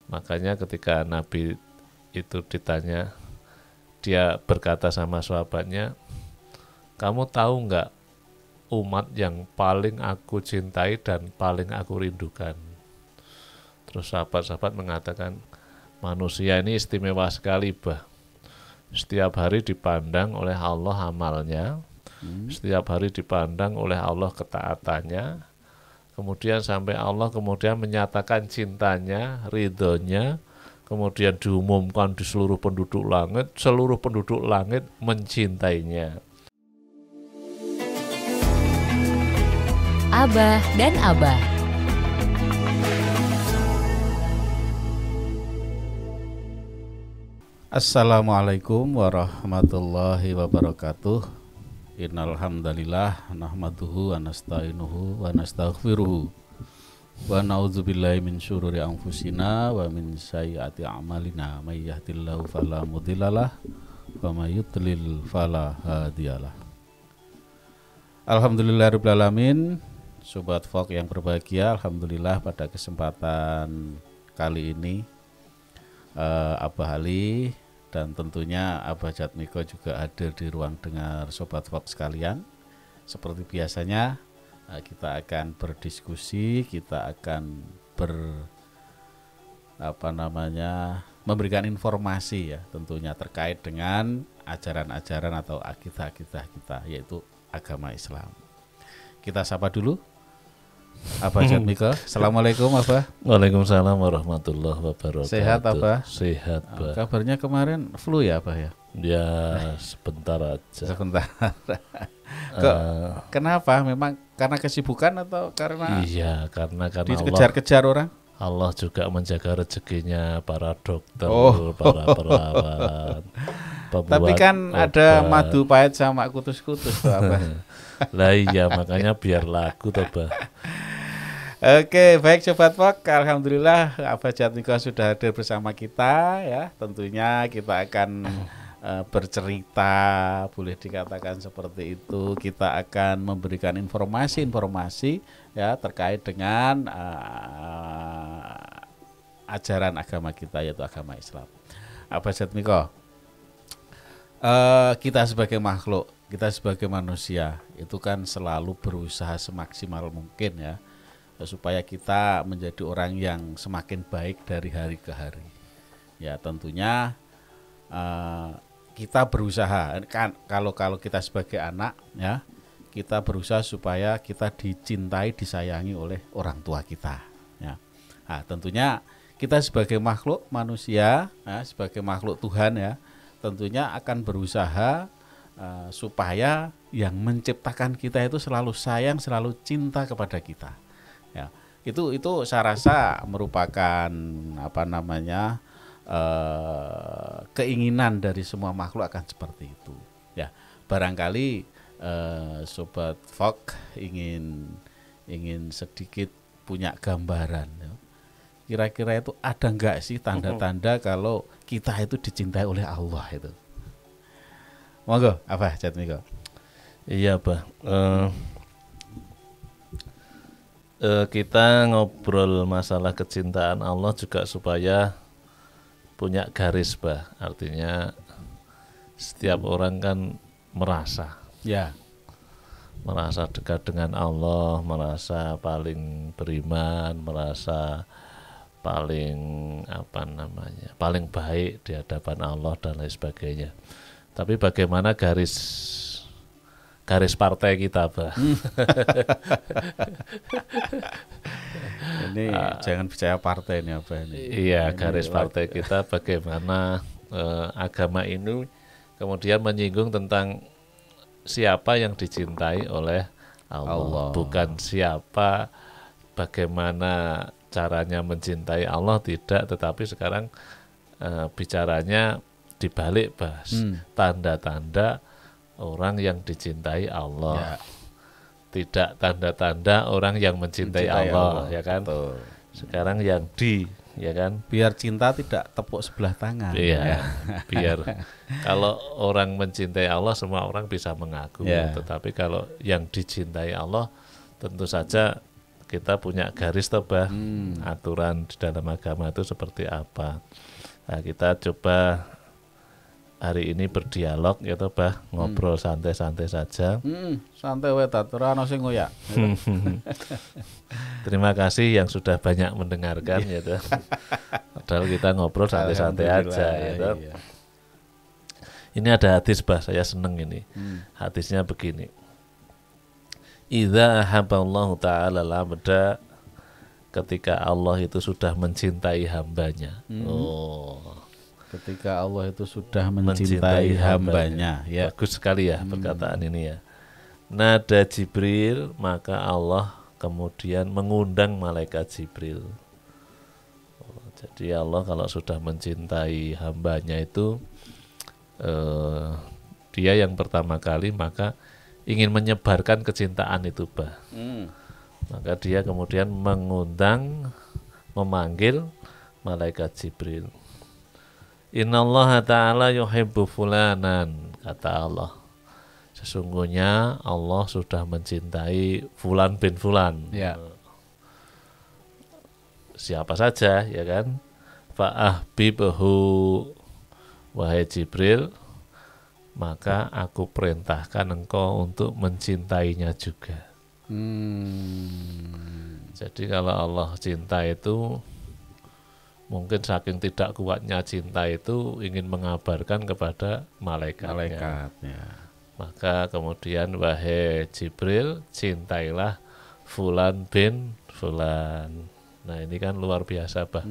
Makanya ketika Nabi itu ditanya, dia berkata sama sahabatnya, kamu tahu nggak umat yang paling aku cintai dan paling aku rindukan? Terus sahabat-sahabat mengatakan, manusia ini istimewa sekali, bah. Setiap hari dipandang oleh Allah amalnya, setiap hari dipandang oleh Allah ketaatannya, kemudian sampai Allah kemudian menyatakan cintanya, ridhonya, kemudian diumumkan di seluruh penduduk langit mencintainya. Abah dan Abah. Assalamualaikum warahmatullahi wabarakatuh. Innal hamdalillah nahmaduhu wa nasta'inuhu wa nastaghfiruhu wa na'udzubillahi min syururi anfusina wa min sayyiati a'malina may yahdihillahu fala mudhillalah wa may yudlil fala hadiyalah. Alhamdulillahirabbil alamin. Sobat Fok yang berbahagia, alhamdulillah pada kesempatan kali ini Abah Ali dan tentunya Abah Jatmiko juga hadir di ruang dengar Sobat Fox sekalian. Seperti biasanya kita akan berdiskusi, kita akan memberikan informasi ya, tentunya terkait dengan ajaran-ajaran atau akidah-akidah kita, yaitu agama Islam. Kita sapa dulu Abah Jatmiko. Assalamualaikum Abah. Waalaikumsalam warahmatullahi wabarakatuh. Sehat Abah? Sehat, Bah. Kabarnya kemarin flu ya Abah ya? Ya sebentar aja. Sebentar. Kenapa? Memang karena kesibukan atau karena Iya, karena dikejar-kejar orang? Allah juga menjaga rezekinya para dokter, para perawat. Tapi kan ada madu pahit sama kutus-kutus tuh Abah. Lah iya, makanya biar laku toh, Bah. Oke, baik Sobat Fok, alhamdulillah Abah Jatmiko sudah hadir bersama kita ya. Tentunya kita akan bercerita, boleh dikatakan seperti itu. Kita akan memberikan informasi-informasi ya terkait dengan ajaran agama kita, yaitu agama Islam. Abah Jatmiko, kita sebagai makhluk, kita sebagai manusia itu kan selalu berusaha semaksimal mungkin ya, supaya kita menjadi orang yang semakin baik dari hari ke hari. Ya tentunya kita berusaha kan, kalau kita sebagai anak ya, kita berusaha supaya kita dicintai, disayangi oleh orang tua kita ya. Nah, tentunya kita sebagai makhluk manusia ya, sebagai makhluk Tuhan ya, tentunya akan berusaha supaya yang menciptakan kita itu selalu sayang, selalu cinta kepada kita. Ya, itu saya rasa merupakan keinginan dari semua makhluk akan seperti itu. Ya, barangkali Sobat Fok ingin sedikit punya gambaran. Ya. Kira-kira itu ada enggak sih tanda-tanda kalau kita itu dicintai oleh Allah itu? Monggo, Abah Jatmiko. Iya, Bah. Kita ngobrol masalah kecintaan Allah juga supaya punya garis, Bah. Artinya setiap orang kan merasa dekat dengan Allah, merasa paling beriman, merasa paling paling baik di hadapan Allah dan lain sebagainya. Tapi bagaimana garis partai kita, Bah? Ini jangan percaya partai ini apa ini? Iya, garis partai kita bagaimana agama ini kemudian menyinggung tentang siapa yang dicintai oleh Allah. Bukan siapa, bagaimana caranya mencintai Allah, tidak, tetapi sekarang bicaranya dibalik, Bah. Tanda-tanda orang yang dicintai Allah ya. Tidak tanda-tanda orang yang mencintai Allah, ya kan? Betul. Sekarang yang ya kan? Biar cinta tidak tepuk sebelah tangan. Iya, ya. Biar kalau orang mencintai Allah semua orang bisa mengaku, tetapi kalau yang dicintai Allah tentu saja kita punya garis toh bah, aturan di dalam agama itu seperti apa. Nah, kita coba hari ini berdialog ya toh bah, ngobrol santai-santai saja. Santai wae ta, ora ono sing ngoyak. Terima kasih yang sudah banyak mendengarkan ya toh. Padahal kita ngobrol santai-santai aja ya toh. Iya. Ini ada hadis bah, saya seneng ini. Hadisnya begini. Idza ahabballahu ta'ala al-'abda, ketika Allah itu sudah mencintai hambanya. Ketika Allah itu sudah mencintai hambanya, ya. Bagus sekali ya perkataan ini ya. Nada Jibril, maka Allah kemudian mengundang malaikat Jibril. Jadi Allah kalau sudah mencintai hambanya itu dia yang pertama kali maka ingin menyebarkan kecintaan itu bah. Maka dia kemudian mengundang, memanggil malaikat Jibril. Innallaha ta'ala yuhibbu fulanan, kata Allah. Sesungguhnya Allah sudah mencintai fulan bin fulan. Ya. Siapa saja ya kan? Fa'ahbibhu, wahai Jibril, maka aku perintahkan engkau untuk mencintainya juga. Jadi kalau Allah cinta itu, mungkin saking tidak kuatnya cinta itu ingin mengabarkan kepada malaikatnya. Maka kemudian wahai Jibril, cintailah fulan bin fulan. Nah ini kan luar biasa bah.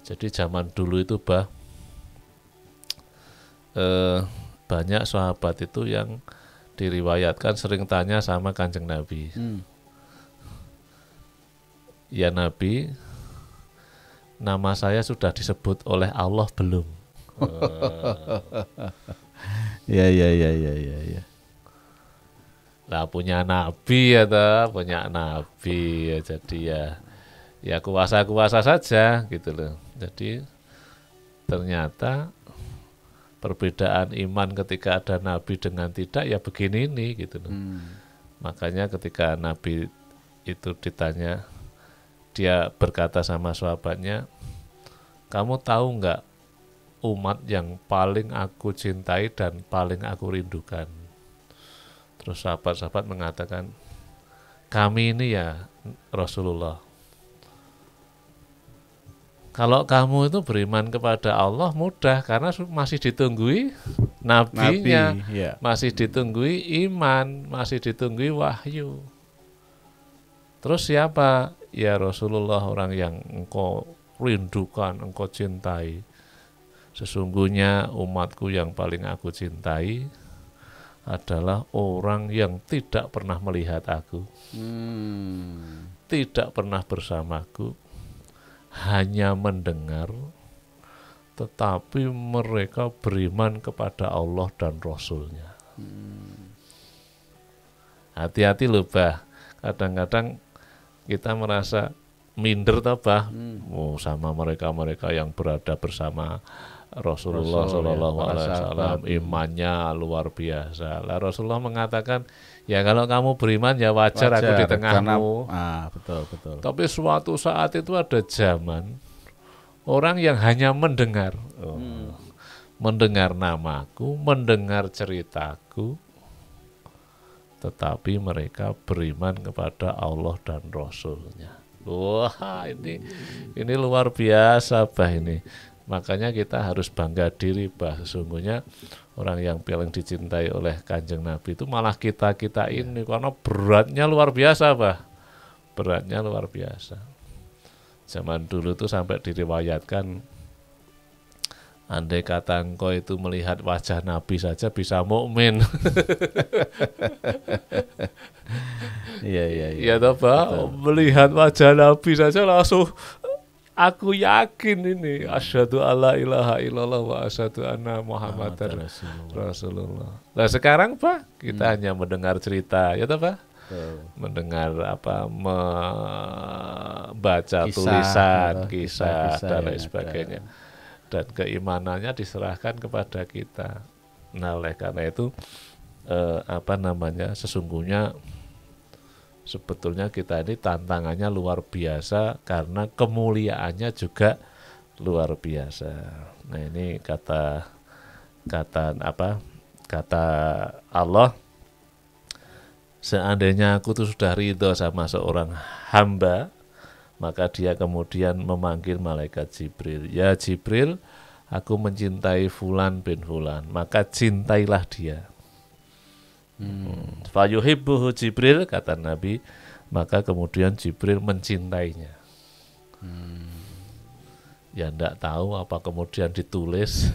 Jadi zaman dulu itu bah, banyak sahabat itu yang diriwayatkan sering tanya sama Kanjeng Nabi. Ya Nabi, nama saya sudah disebut oleh Allah belum? Ya. Lah punya Nabi ya toh, punya Nabi ya, jadi ya kuasa saja gitu loh. Jadi ternyata perbedaan iman ketika ada Nabi dengan tidak ya begini nih gitu loh. Makanya ketika Nabi itu ditanya, dia berkata sama sahabatnya, kamu tahu nggak umat yang paling aku cintai dan paling aku rindukan? Terus sahabat-sahabat mengatakan, kami ini ya Rasulullah. Kalau kamu itu beriman kepada Allah mudah, karena masih ditunggui nabinya, ya. Masih ditunggui iman, masih ditunggui wahyu. Terus siapa? Ya Rasulullah, orang yang engkau rindukan, engkau cintai. Sesungguhnya umatku yang paling aku cintai adalah orang yang tidak pernah melihat aku, tidak pernah bersamaku, hanya mendengar, tetapi mereka beriman kepada Allah dan Rasulnya. Hati-hati loh bah, kadang-kadang kita merasa minder toh bah, sama mereka-mereka yang berada bersama Rasulullah Shallallahu Alaihi Wasallam, imannya luar biasa. Lah Rasulullah mengatakan, ya kalau kamu beriman ya wajar aku di tengahmu. Betul. Tapi suatu saat itu ada zaman orang yang hanya mendengar, mendengar namaku, mendengar ceritaku, tetapi mereka beriman kepada Allah dan Rasulnya. Wah ini luar biasa bah ini. Makanya kita harus bangga diri bah, sesungguhnya orang yang paling dicintai oleh Kanjeng Nabi itu malah kita ini, karena beratnya luar biasa bah, beratnya luar biasa. Zaman dulu tuh sampai diriwayatkan, andai kata engkau itu melihat wajah Nabi saja bisa mukmin. Iya toh bah, melihat wajah Nabi saja langsung aku yakin ini asyhadu alla ilaha illallah wa asyhadu anna muhammadar rasulullah. Nah sekarang Pak, kita hanya mendengar cerita ya toh Pak? Mendengar membaca tulisan, kisah dan lain sebagainya. Dan keimanannya diserahkan kepada kita. Nah oleh karena itu sesungguhnya sebetulnya kita ini tantangannya luar biasa karena kemuliaannya juga luar biasa. Nah, ini kata Allah, seandainya aku tuh sudah ridho sama seorang hamba, maka dia kemudian memanggil malaikat Jibril. Ya Jibril, aku mencintai Fulan bin Fulan, maka cintailah dia. Fayuhibbuhu Jibril, kata Nabi, maka kemudian Jibril mencintainya. Ya enggak tahu apa kemudian ditulis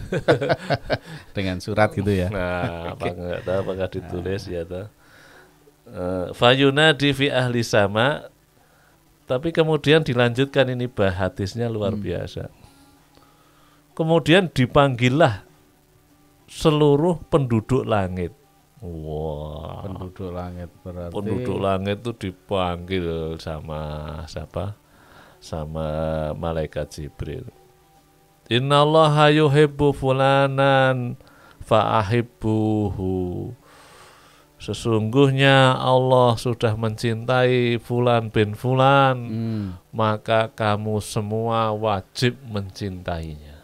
dengan surat gitu ya. Nah, apa enggak tahu apakah ditulis ya toh. Fayunadi fi ahli sama, tapi kemudian dilanjutkan ini hadisnya luar biasa. Kemudian dipanggillah seluruh penduduk langit. Wah, penduduk langit berarti. Penduduk langit itu dipanggil sama siapa? Sama malaikat Jibril. Innallaha yuhibbu fulanan fa'ahibbuhu. Sesungguhnya Allah sudah mencintai Fulan bin Fulan, maka kamu semua wajib mencintainya.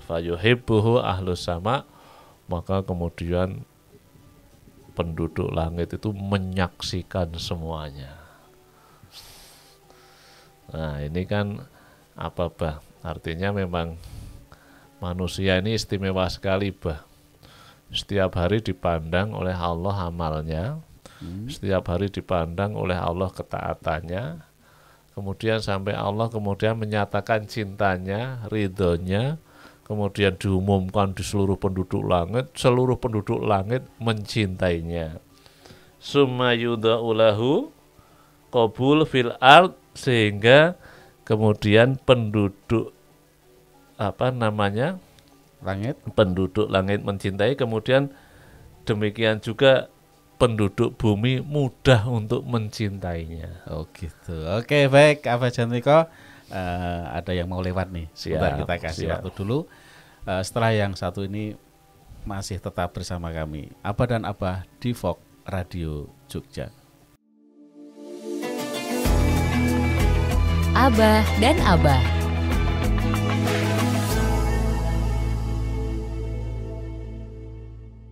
Fayuhibbuhu ahlus sama, maka kemudian penduduk langit itu menyaksikan semuanya. Nah, ini kan apa, Bah? Artinya memang manusia ini istimewa sekali, Bah. Setiap hari dipandang oleh Allah amalnya, setiap hari dipandang oleh Allah ketaatannya, kemudian sampai Allah kemudian menyatakan cintanya, ridhonya, kemudian diumumkan di seluruh penduduk langit mencintainya. Summa yudha'u lahu qabul fil ard, sehingga kemudian penduduk penduduk langit mencintai, kemudian demikian juga penduduk bumi mudah untuk mencintainya. Oh gitu. Oke, baik, Abah Jantiko. Ada yang mau lewat nih. Sebentar, kita kasih waktu dulu. Setelah yang satu ini masih tetap bersama kami, Abah dan Abah di Vox Radio Jogja. Abah dan Abah.